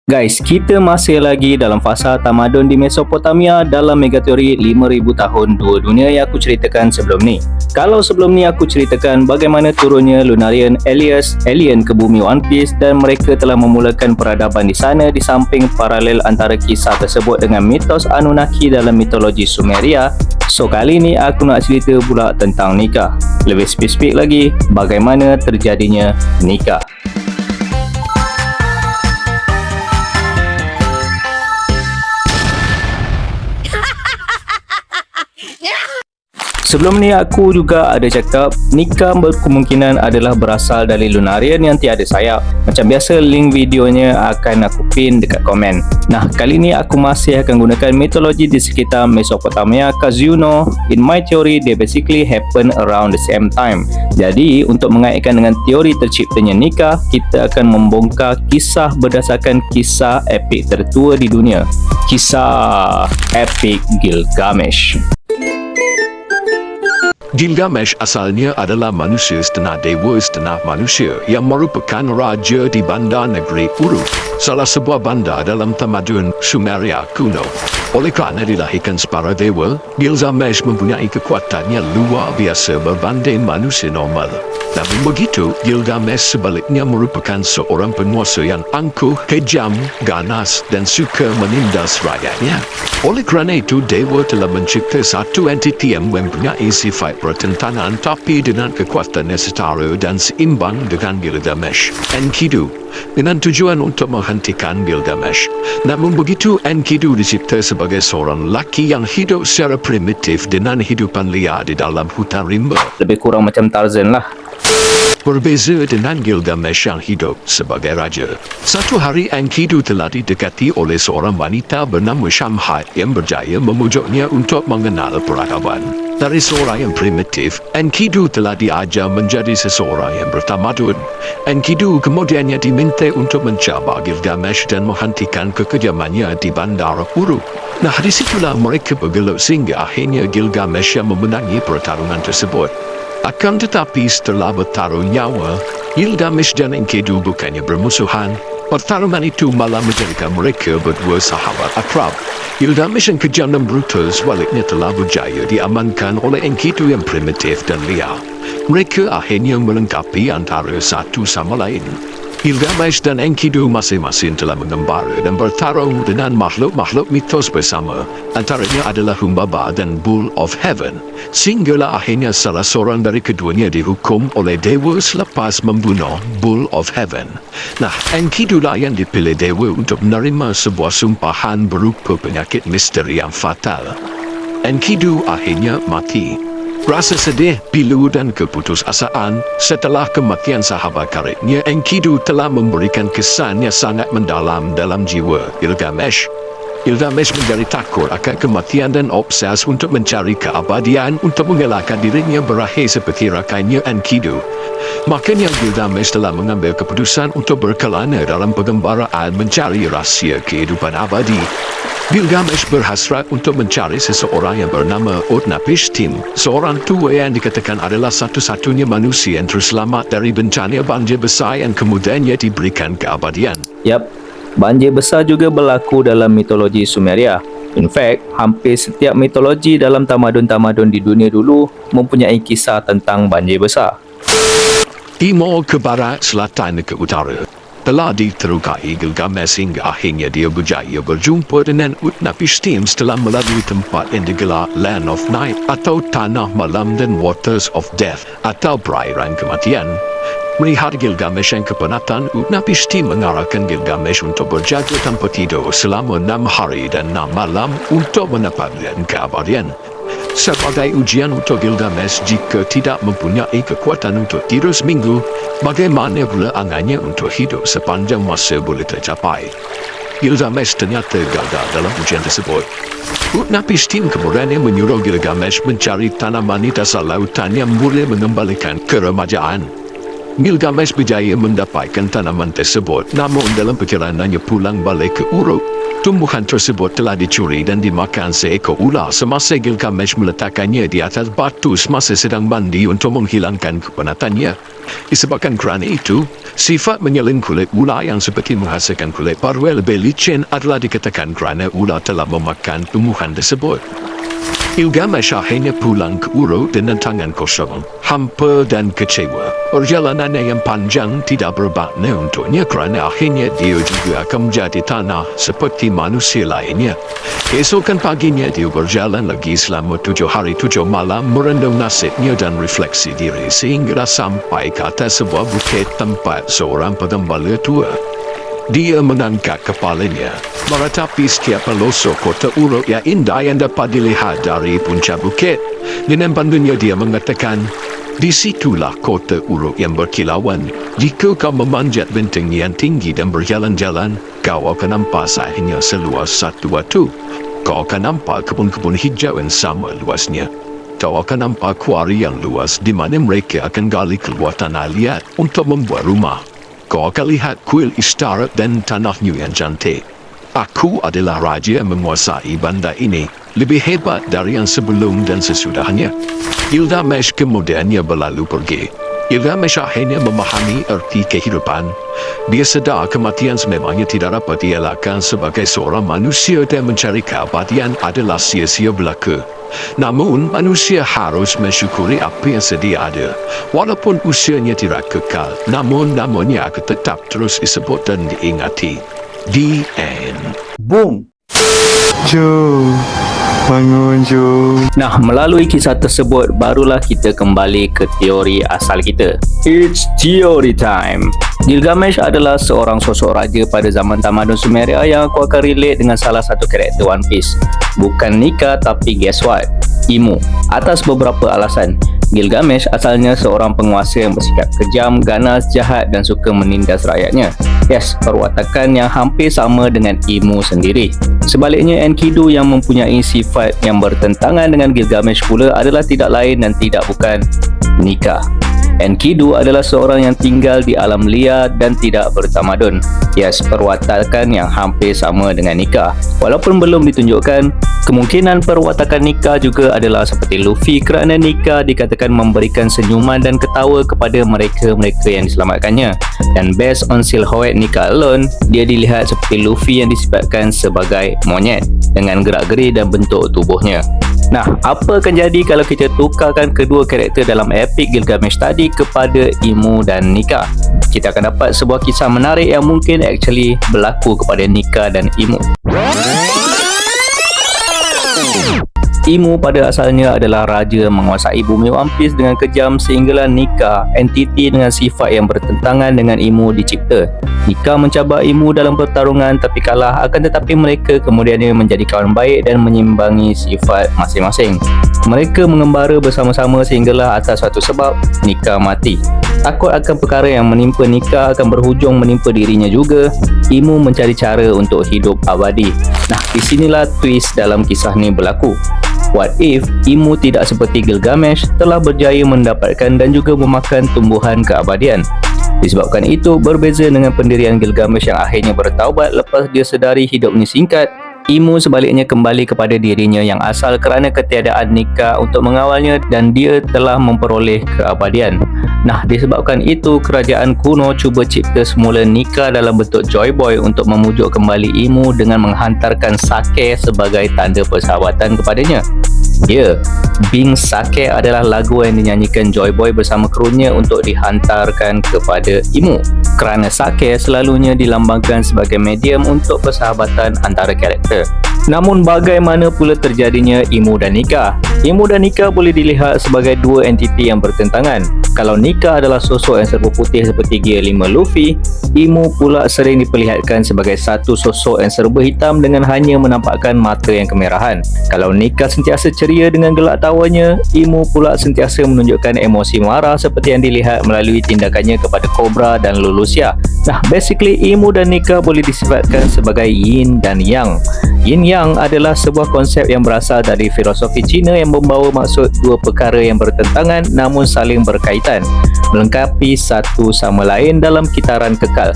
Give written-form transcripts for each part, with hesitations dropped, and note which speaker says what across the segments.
Speaker 1: Guys, kita masih lagi dalam fasa tamadun di Mesopotamia dalam megateori 5,000 tahun dua dunia yang aku ceritakan sebelum ni. Kalau sebelum ni aku ceritakan bagaimana turunnya Lunarian alias alien ke bumi One Piece dan mereka telah memulakan peradaban di sana di samping paralel antara kisah tersebut dengan mitos Anunnaki dalam mitologi Sumeria. So kali ni aku nak cerita pula tentang nikah. Lebih spesifik lagi, bagaimana terjadinya nikah. Sebelum ni aku juga ada cakap nikah berkemungkinan adalah berasal dari Lunarian yang tiada sayap. Macam biasa link videonya akan aku pin dekat komen. Nah, kali ni aku masih akan gunakan mitologi di sekitar Mesopotamia cause you know, in my theory they basically happen around the same time. Jadi, untuk mengaitkan dengan teori terciptanya nikah, kita akan membongkar kisah berdasarkan kisah epik tertua di dunia. Kisah epik Gilgamesh.
Speaker 2: Gilgamesh asalnya adalah manusia setengah dewa setengah manusia yang merupakan raja di bandar negeri Uruk, salah sebuah bandar dalam tamadun Sumeria kuno. Oleh kerana dilahirkan separa dewa, Gilgamesh mempunyai kekuatan yang luar biasa berbanding manusia normal. Namun begitu, Gilgamesh sebaliknya merupakan seorang penguasa yang angkuh, kejam, ganas dan suka menindas rakyatnya. Oleh kerana itu, dewa telah mencipta satu entiti yang mempunyai sifat pertentangan tapi dengan kekuatan yang setara dan seimbang dengan Gilgamesh, Enkidu, dengan tujuan untuk menghentikan Gilgamesh. Namun begitu, Enkidu dicipta sebagai seorang lelaki yang hidup secara primitif dengan hidupan liar di dalam hutan rimba.
Speaker 1: Lebih kurang macam Tarzan lah.
Speaker 2: Berbeza dengan Gilgamesh yang hidup sebagai raja. Satu hari Enkidu telah didekati oleh seorang wanita bernama Shamhat yang berjaya memujuknya untuk mengenal peradaban. Dari seorang yang primitif, Enkidu telah diajar menjadi seseorang yang bertamadun. Enkidu kemudiannya diminta untuk mencabar Gilgamesh dan menghentikan kekejamannya di bandar Uruk. Nah, disitulah mereka bergelut sehingga akhirnya Gilgamesh yang memenangi pertarungan tersebut. Akan tetapi setelah bertaruh nyawa, Gilgamesh dan Enkidu bukannya bermusuhan. Pertarungan itu malah menjadikan mereka berdua sahabat akrab. Gilgamesh yang kejam dan brutal sebaliknya telah berjaya diamankan oleh Enkidu yang primitif dan liar. Mereka akhirnya melengkapi antara satu sama lain. Gilgamesh dan Enkidu masing-masing telah mengembara dan bertarung dengan makhluk-makhluk mitos bersama. Antaranya adalah Humbaba dan Bull of Heaven. Sehinggalah akhirnya salah seorang dari keduanya dihukum oleh dewa selepas membunuh Bull of Heaven. Nah, Enkidu lah yang dipilih dewa untuk menerima sebuah sumpahan berupa penyakit misteri yang fatal. Enkidu akhirnya mati. Rasa sedih, pilu dan keputusasaan setelah kematian sahabat karibnya, Enkidu telah memberikan kesan yang sangat mendalam dalam jiwa Gilgamesh. Gilgamesh menjadi takut akan kematian dan obses untuk mencari keabadian untuk mengelakkan dirinya berakhir seperti rakannya Enkidu. Makanya Gilgamesh telah mengambil keputusan untuk berkelana dalam pengembaraan mencari rahsia kehidupan abadi. Gilgamesh berhasrat untuk mencari seseorang yang bernama Utnapishtim, seorang tua yang dikatakan adalah satu-satunya manusia yang terselamat dari bencana banjir besar yang kemudiannya diberikan keabadian.
Speaker 1: Yap, banjir besar juga berlaku dalam mitologi Sumeria. In fact, hampir setiap mitologi dalam tamadun-tamadun di dunia dulu mempunyai kisah tentang banjir besar.
Speaker 2: Timur ke barat, selatan ke utara. Telah diterukai Gilgamesh hingga akhirnya dia berjaya berjumpa dengan Utnapishtim setelah melalui tempat yang digelar Land of Night atau Tanah Malam dan Waters of Death atau perairan kematian. Melihat Gilgamesh yang kepenatan, Utnapishtim mengarahkan Gilgamesh untuk berjaga tanpa tidur selama 6 hari dan 6 malam untuk mendapatkan keabadian. Sebagai ujian untuk Gilgamesh jika tidak mempunyai kekuatan untuk tidur seminggu, bagaimana pula angannya untuk hidup sepanjang masa boleh tercapai. Gilgamesh ternyata gagal dalam ujian tersebut. Utnapishtim kemudian menyuruh Gilgamesh mencari tanaman di dasar lautan yang boleh mengembalikan keremajaan. Gilgamesh berjaya mendapatkan tanaman tersebut, namun dalam perjalanannya pulang balik ke Uruk, tumbuhan tersebut telah dicuri dan dimakan seekor ular semasa Gilgamesh meletakkannya di atas batu semasa sedang mandi untuk menghilangkan kepenatannya. Disebabkan kerana itu, sifat menyelin kulit ular yang seperti menghasilkan kulit paru lebih licin adalah dikatakan kerana ular telah memakan tumbuhan tersebut. Gilgamesh akhirnya pulang ke Uruk dengan tangan kosong, hampa dan kecewa. Perjalanannya yang panjang tidak bermakna untuknya kerana akhirnya dia juga akan menjadi tanah seperti manusia lainnya. Keesokan paginya dia berjalan lagi selama 7 hari 7 malam merenung nasibnya dan refleksi diri sehingga sampai ke atas sebuah bukit tempat seorang pengembala tua. Dia mengangkat kepalanya, meratapi setiap pelosok kota Uruk yang indah yang dapat dilihat dari puncak bukit. Dengan pandunya dia mengatakan, di situlah kota Uruk yang berkilauan. Jika kau memanjat benteng yang tinggi dan berjalan-jalan, kau akan nampak sahihnya seluas satu batu. Kau akan nampak kebun-kebun hijau yang sama luasnya. Kau akan nampak kuari yang luas di mana mereka akan gali keluar tanah liat untuk membuat rumah. Kau akan lihat kuil istana dan tanahnya yang cantik. Aku adalah raja yang menguasai bandar ini, lebih hebat dari yang sebelum dan sesudahnya. Gilgamesh kemudiannya berlalu pergi. Gilgamesh akhirnya memahami erti kehidupan. Dia sedar kematian sememangnya tidak dapat dielakkan sebagai seorang manusia dan mencari keabadian adalah sia-sia belaka. Namun, manusia harus mensyukuri apa yang sedia ada. Walaupun usianya tidak kekal, namun namanya akan tetap terus disebut dan diingati. The end.
Speaker 3: Boom. Jom, bangun jom.
Speaker 1: Nah, melalui kisah tersebut, barulah kita kembali ke teori asal kita. It's theory time. Gilgamesh adalah seorang sosok raja pada zaman tamadun Sumeria yang aku akan relate dengan salah satu karakter One Piece. Bukan Nika, tapi guess what? Imu. Atas beberapa alasan. Gilgamesh asalnya seorang penguasa yang bersikap kejam, ganas, jahat dan suka menindas rakyatnya. Yes, perwatakan yang hampir sama dengan Imu sendiri. Sebaliknya, Enkidu yang mempunyai sifat yang bertentangan dengan Gilgamesh pula adalah tidak lain dan tidak bukan Nika. Enkidu adalah seorang yang tinggal di alam liar dan tidak bertamadun. Yes, perwatakan yang hampir sama dengan Nika. Walaupun belum ditunjukkan, kemungkinan perwatakan Nika juga adalah seperti Luffy kerana Nika dikatakan memberikan senyuman dan ketawa kepada mereka-mereka yang diselamatkannya. Dan based on silhouette Nika alone, dia dilihat seperti Luffy yang disifatkan sebagai monyet dengan gerak-geri dan bentuk tubuhnya. Nah, apa akan jadi kalau kita tukarkan kedua karakter dalam epic Gilgamesh tadi kepada Imu dan Nika? Kita akan dapat sebuah kisah menarik yang mungkin actually berlaku kepada Nika dan Imu. Imu pada asalnya adalah raja menguasai bumi One Piece dengan kejam sehinggalah Nika, entiti dengan sifat yang bertentangan dengan Imu dicipta. Nika mencabar Imu dalam pertarungan tapi kalah, akan tetapi mereka kemudiannya menjadi kawan baik dan menyimbangi sifat masing-masing. Mereka mengembara bersama-sama sehinggalah atas suatu sebab Nika mati. Takut akan perkara yang menimpa Nika akan berhujung menimpa dirinya juga, Imu mencari cara untuk hidup abadi. Nah, di sinilah twist dalam kisah ni berlaku. What if Imu tidak seperti Gilgamesh telah berjaya mendapatkan dan juga memakan tumbuhan keabadian? Disebabkan itu, berbeza dengan pendirian Gilgamesh yang akhirnya bertaubat lepas dia sedari hidupnya singkat, Imu sebaliknya kembali kepada dirinya yang asal kerana ketiadaan Nika untuk mengawalnya dan dia telah memperoleh keabadian. Nah, disebabkan itu, kerajaan kuno cuba cipta semula Nika dalam bentuk Joy Boy untuk memujuk kembali Imu dengan menghantarkan sake sebagai tanda persahabatan kepadanya. Ya, Bing Sake adalah lagu yang dinyanyikan Joy Boy bersama krunya untuk dihantarkan kepada Imu kerana sake selalunya dilambangkan sebagai medium untuk persahabatan antara karakter. Namun bagaimana pula terjadinya Imu dan Nika? Imu dan Nika boleh dilihat sebagai dua entiti yang bertentangan. Kalau Nika adalah sosok yang serba putih seperti Gear 5 Luffy, Imu pula sering diperlihatkan sebagai satu sosok yang serba hitam dengan hanya menampakkan mata yang kemerahan. Kalau Nika sentiasa ceria dengan gelak tawanya, Imu pula sentiasa menunjukkan emosi marah seperti yang dilihat melalui tindakannya kepada Cobra dan Lulusia. Nah, basically ilmu dan nikah boleh disifatkan sebagai yin dan yang. Yin yang adalah sebuah konsep yang berasal dari filosofi Cina yang membawa maksud dua perkara yang bertentangan namun saling berkaitan, melengkapi satu sama lain dalam kitaran kekal.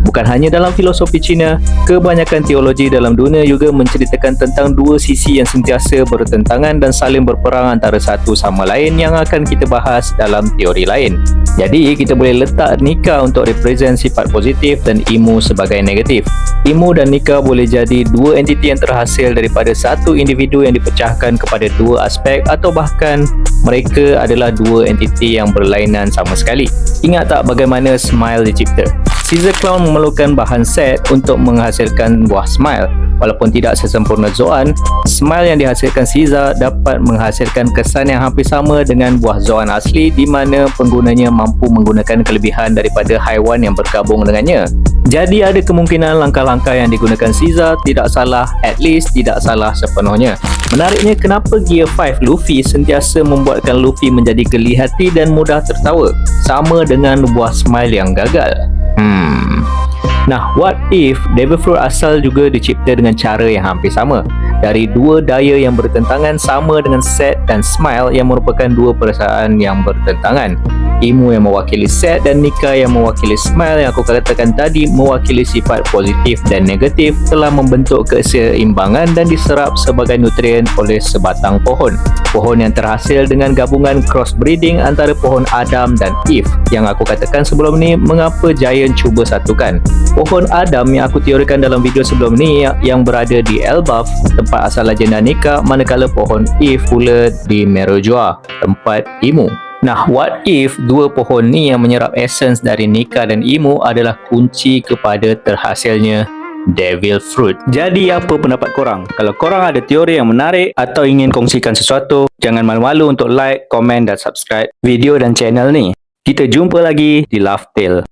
Speaker 1: Bukan hanya dalam filosofi Cina, kebanyakan teologi dalam dunia juga menceritakan tentang dua sisi yang sentiasa bertentangan dan saling berperang antara satu sama lain yang akan kita bahas dalam teori lain. Jadi, kita boleh letak nikah untuk represent sifat positif dan ilmu sebagai negatif. Ilmu dan nikah boleh jadi dua entiti yang terhasil daripada satu individu yang dipecahkan kepada dua aspek atau bahkan mereka adalah dua entiti yang berlainan sama sekali. Ingat tak bagaimana smile dicipta? Caesar clown memerlukan bahan set untuk menghasilkan buah smile. Walaupun tidak sesempurna Zoan, smile yang dihasilkan Caesar dapat menghasilkan kesan yang hampir sama dengan buah Zoan asli di mana penggunanya mampu menggunakan kelebihan daripada haiwan yang bergabung dengannya. Jadi ada kemungkinan langkah-langkah yang digunakan Caesar tidak salah, at least tidak salah sepenuhnya. Menariknya kenapa Gear 5 Luffy sentiasa membuatkan Luffy menjadi geli hati dan mudah tertawa, sama dengan buah smile yang gagal. Nah, what if Devil Fruit asal juga dicipta dengan cara yang hampir sama? Dari dua daya yang bertentangan sama dengan set dan smile yang merupakan dua perasaan yang bertentangan. Ilmu yang mewakili set dan nikah yang mewakili smile yang aku katakan tadi mewakili sifat positif dan negatif telah membentuk keseimbangan dan diserap sebagai nutrien oleh sebatang pohon. Pohon yang terhasil dengan gabungan crossbreeding antara pohon Adam dan Eve. Yang aku katakan sebelum ni, mengapa Giant cuba satukan. Pohon Adam yang aku teorikan dalam video sebelum ni yang berada di Elbaf, tempat asal legenda nikah, manakala pohon Eve pula di Merojoa, tempat ilmu. Nah, what if dua pohon ni yang menyerap essence dari nikah dan ilmu adalah kunci kepada terhasilnya Devil Fruit? Jadi apa pendapat korang? Kalau korang ada teori yang menarik atau ingin kongsikan sesuatu, jangan malu-malu untuk like, komen dan subscribe video dan channel ni. Kita jumpa lagi di Laugh Tale.